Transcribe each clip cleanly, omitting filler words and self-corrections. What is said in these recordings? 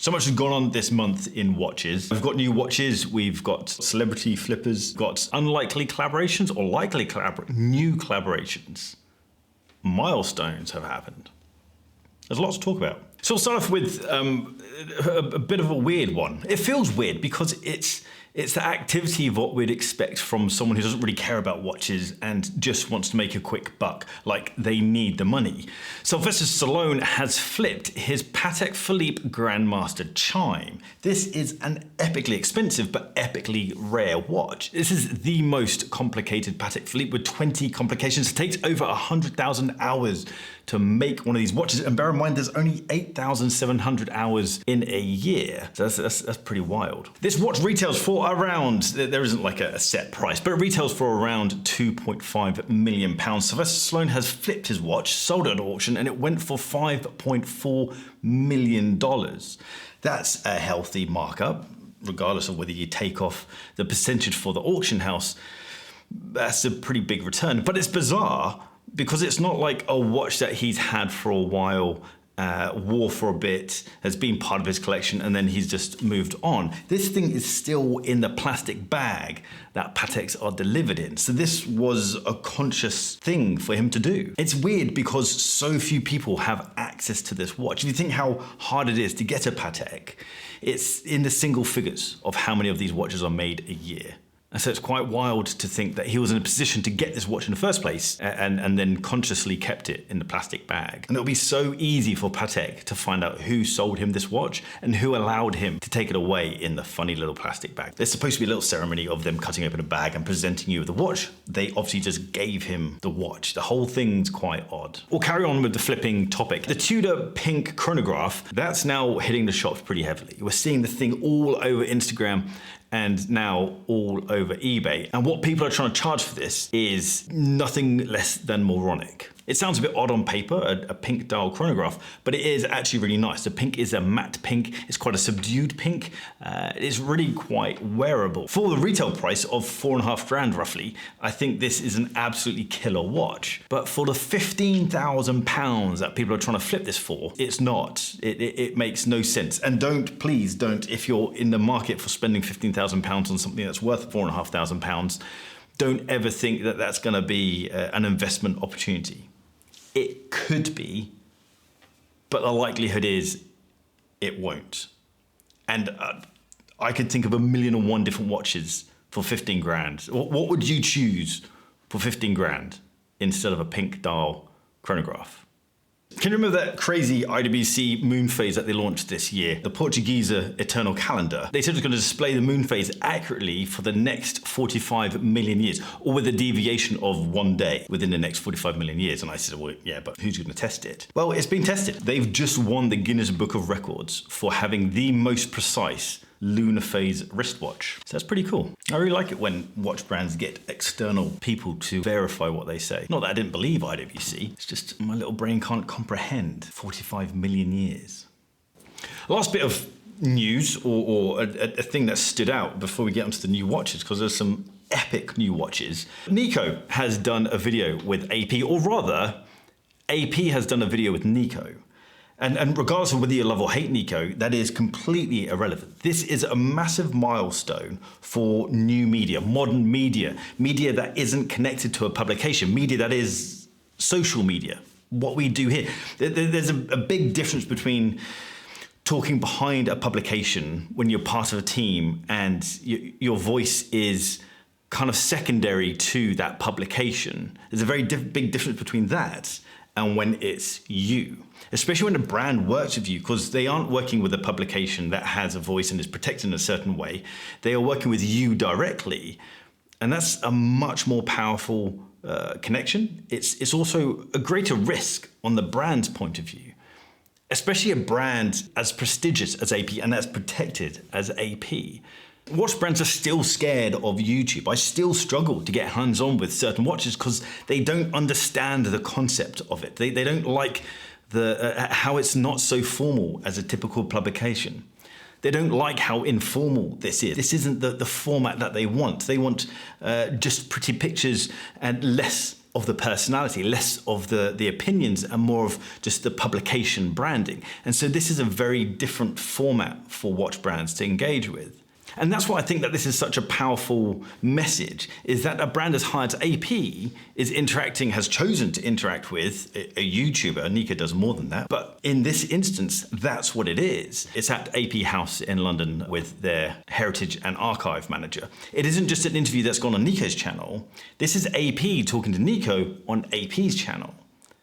So much has gone on this month in watches. We've got new watches, we've got celebrity flippers, got unlikely collaborations or likely new collaborations. Milestones have happened. There's a lot to talk about. So we'll start off with a bit of a weird one. It feels weird because it's the activity of what we'd expect from someone who doesn't really care about watches and just wants to make a quick buck, like they need the money. Sylvester Stallone has flipped his Patek Philippe Grandmaster Chime. This is an epically expensive but epically rare watch. This is the most complicated Patek Philippe with 20 complications. It takes over 100,000 hours to make one of these watches, and bear in mind there's only 8,700 hours in a year. So that's pretty wild. This watch retails for around, there isn't like a set price, but it retails for around £2.5 million. Sylvester Stallone has flipped his watch, sold it at auction, and it went for $5.4 million. That's a healthy markup, regardless of whether you take off the percentage for the auction house. That's a pretty big return, but it's bizarre because it's not like a watch that he's had for a while, wore for a bit, has been part of his collection, and then he's just moved on. This thing is still in the plastic bag that Pateks are delivered in. So this was a conscious thing for him to do. It's weird because so few people have access to this watch. If you think how hard it is to get a Patek, it's in the single figures of how many of these watches are made a year. And so it's quite wild to think that he was in a position to get this watch in the first place and then consciously kept it in the plastic bag. And it'll be so easy for Patek to find out who sold him this watch and who allowed him to take it away in the funny little plastic bag. There's supposed to be a little ceremony of them cutting open a bag and presenting you with the watch. They obviously just gave him the watch. The whole thing's quite odd. We'll carry on with the flipping topic. The Tudor pink chronograph, that's now hitting the shops pretty heavily. We're seeing the thing all over Instagram and now all over eBay. And what people are trying to charge for this is nothing less than moronic. It sounds a bit odd on paper, a pink dial chronograph, but it is actually really nice. The pink is a matte pink. It's quite a subdued pink. It's really quite wearable. For the retail price of £4.5 roughly, I think this is an absolutely killer watch. But for the £15,000 that people are trying to flip this for, it's not. It makes no sense. And please don't, if you're in the market for spending £15,000 on something that's worth £4,500, don't ever think that that's going to be an investment opportunity. It could be, but the likelihood is it won't. And I could think of 1,000,001 different watches for 15 grand. What would you choose for 15 grand instead of a pink dial chronograph? Can you remember that crazy IWC moon phase that they launched this year? The Portuguese Eternal Calendar. They said it was going to display the moon phase accurately for the next 45 million years, or with a deviation of 1 day within the next 45 million years. And I said, well, yeah, but who's going to test it? Well, it's been tested. They've just won the Guinness Book of Records for having the most precise lunar phase wristwatch. So that's pretty cool. I really like it when watch brands get external people to verify what they say. Not that I didn't believe IWC, it's just my little brain can't comprehend 45 million years. Last bit of news or a thing that stood out before we get onto the new watches, because there's some epic new watches. Nico has done a video with AP, or rather, AP has done a video with Nico. And regardless of whether you love or hate Nico, that is completely irrelevant. This is a massive milestone for new media, modern media that isn't connected to a publication, media that is social media, what we do here. There's a big difference between talking behind a publication when you're part of a team and your voice is kind of secondary to that publication. There's a very big difference between that and when it's you, especially when a brand works with you, because they aren't working with a publication that has a voice and is protected in a certain way. They are working with you directly. And that's a much more powerful connection. It's also a greater risk on the brand's point of view, especially a brand as prestigious as AP and as protected as AP. Watch brands are still scared of YouTube. I still struggle to get hands-on with certain watches because they don't understand the concept of it. They don't like how it's not so formal as a typical publication. They don't like how informal this is. This isn't the format that they want. They want just pretty pictures and less of the personality, less of the opinions, and more of just the publication branding. And so this is a very different format for watch brands to engage with. And that's why I think that this is such a powerful message, is that a brand as high as AP has chosen to interact with a YouTuber. Nico does more than that. But in this instance, that's what it is. It's at AP House in London with their heritage and archive manager. It isn't just an interview that's gone on Nico's channel. This is AP talking to Nico on AP's channel.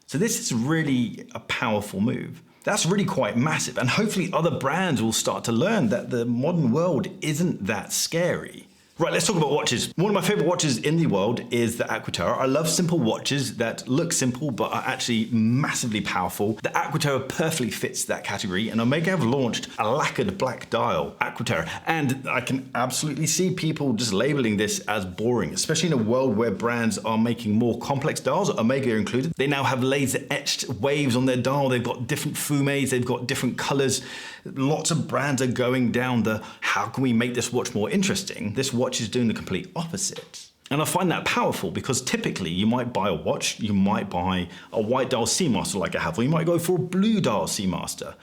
So this is really a powerful move. That's really quite massive, and hopefully other brands will start to learn that the modern world isn't that scary. Right, let's talk about watches. One of my favorite watches in the world is the Aqua Terra. I love simple watches that look simple but are actually massively powerful. The Aqua Terra perfectly fits that category, and Omega have launched a lacquered black dial Aqua Terra. And I can absolutely see people just labeling this as boring, especially in a world where brands are making more complex dials, Omega included. They now have laser etched waves on their dial. They've got different fumes, they've got different colors. Lots of brands are going down the, how can we make this watch more interesting? This watch is doing the complete opposite. And I find that powerful because typically you might buy a watch, you might buy a white dial Seamaster like I have, or you might go for a blue dial Seamaster.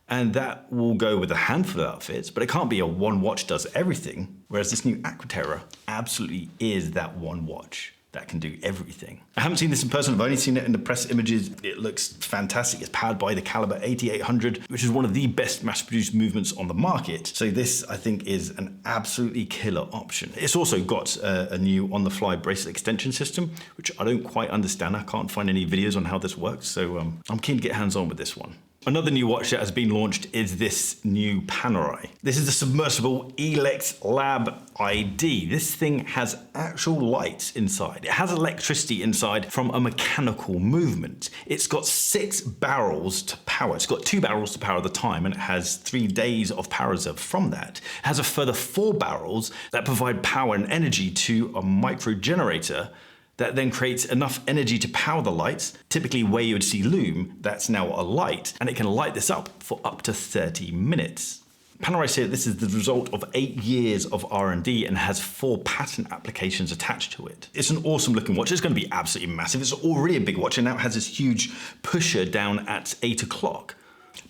And that will go with a handful of outfits, but it can't be a one watch does everything. Whereas this new Aqua Terra absolutely is that one watch that can do everything. I haven't seen this in person, I've only seen it in the press images. It looks fantastic. It's powered by the Caliber 8800, which is one of the best mass-produced movements on the market. So this, I think, is an absolutely killer option. It's also got a new on-the-fly bracelet extension system, which I don't quite understand. I can't find any videos on how this works, so I'm keen to get hands-on with this one. Another new watch that has been launched is this new Panerai. This is the Submersible Elux Lab ID. This thing has actual lights inside. It has electricity inside from a mechanical movement. It's got 6 barrels to power. It's got 2 barrels to power the time, and it has 3 days of power reserve from that. It has a further 4 barrels that provide power and energy to a micro generator that then creates enough energy to power the lights, typically where you would see lume, that's now a light, and it can light this up for up to 30 minutes. Panerai say that this is the result of 8 years of R&D and has 4 patent applications attached to it. It's an awesome looking watch. It's going to be absolutely massive. It's already a big watch, and now it has this huge pusher down at 8 o'clock.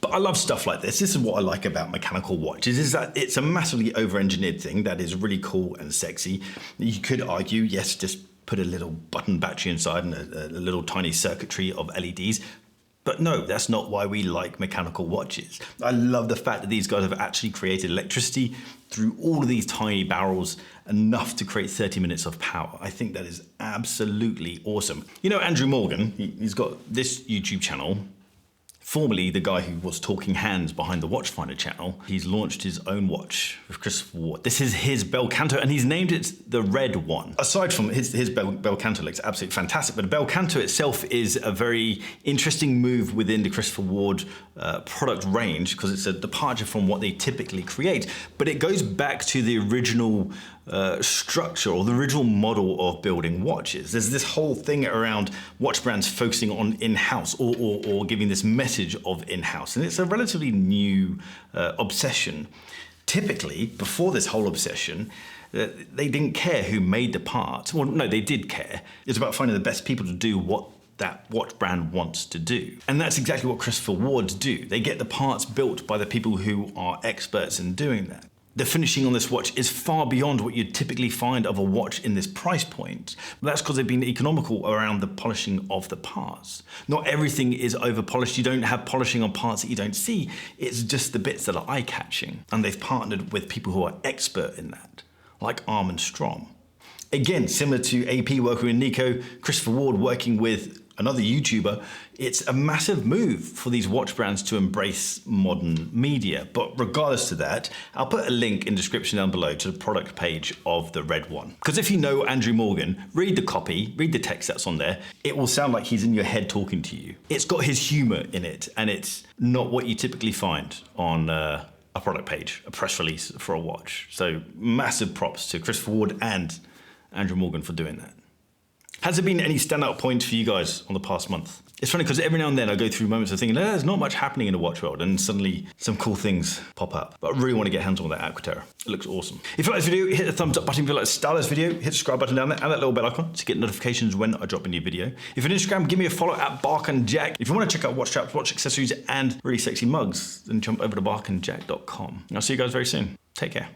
But I love stuff like this. This is what I like about mechanical watches, is that it's a massively over-engineered thing that is really cool and sexy. You could argue, yes, just put a little button battery inside and a little tiny circuitry of LEDs. But no, that's not why we like mechanical watches. I love the fact that these guys have actually created electricity through all of these tiny barrels, enough to create 30 minutes of power. I think that is absolutely awesome. You know, Andrew Morgan, he's got this YouTube channel, formerly the guy who was talking hands behind the Watchfinder channel. He's launched his own watch with Christopher Ward. This is his Bel Canto, and he's named it the Red One. Aside from his Bel Canto looks absolutely fantastic, but the Bel Canto itself is a very interesting move within the Christopher Ward product range, because it's a departure from what they typically create, but it goes back to the original structure or the original model of building watches. There's this whole thing around watch brands focusing on in-house or giving this message of in-house, and it's a relatively new obsession. Typically, before this whole obsession, they didn't care who made the part. Well, no, they did care. It's about finding the best people to do what that watch brand wants to do. And that's exactly what Christopher Ward's do. They get the parts built by the people who are experts in doing that. The finishing on this watch is far beyond what you'd typically find of a watch in this price point. That's because they've been economical around the polishing of the parts. Not everything is over polished. You don't have polishing on parts that you don't see. It's just the bits that are eye-catching. And they've partnered with people who are expert in that, like Arm & Strom. Again, similar to AP working with Nico, Christopher Ward working with another YouTuber, it's a massive move for these watch brands to embrace modern media. But regardless of that, I'll put a link in the description down below to the product page of the Red One. Because if you know Andrew Morgan, read the copy, read the text that's on there, it will sound like he's in your head talking to you. It's got his humor in it, and it's not what you typically find on a product page, a press release for a watch. So massive props to Christopher Ward and Andrew Morgan for doing that. Has there been any standout points for you guys on the past month? It's funny because every now and then I go through moments of thinking, there's not much happening in the watch world, and suddenly some cool things pop up. But I really want to get hands on with that Aqua Terra. It looks awesome. If you like this video, hit the thumbs up button. If you like to style this video, hit the subscribe button down there and that little bell icon to get notifications when I drop a new video. If you're on Instagram, give me a follow at BarkandJack. If you want to check out watch straps, watch accessories, and really sexy mugs, then jump over to barkandjack.com. I'll see you guys very soon. Take care.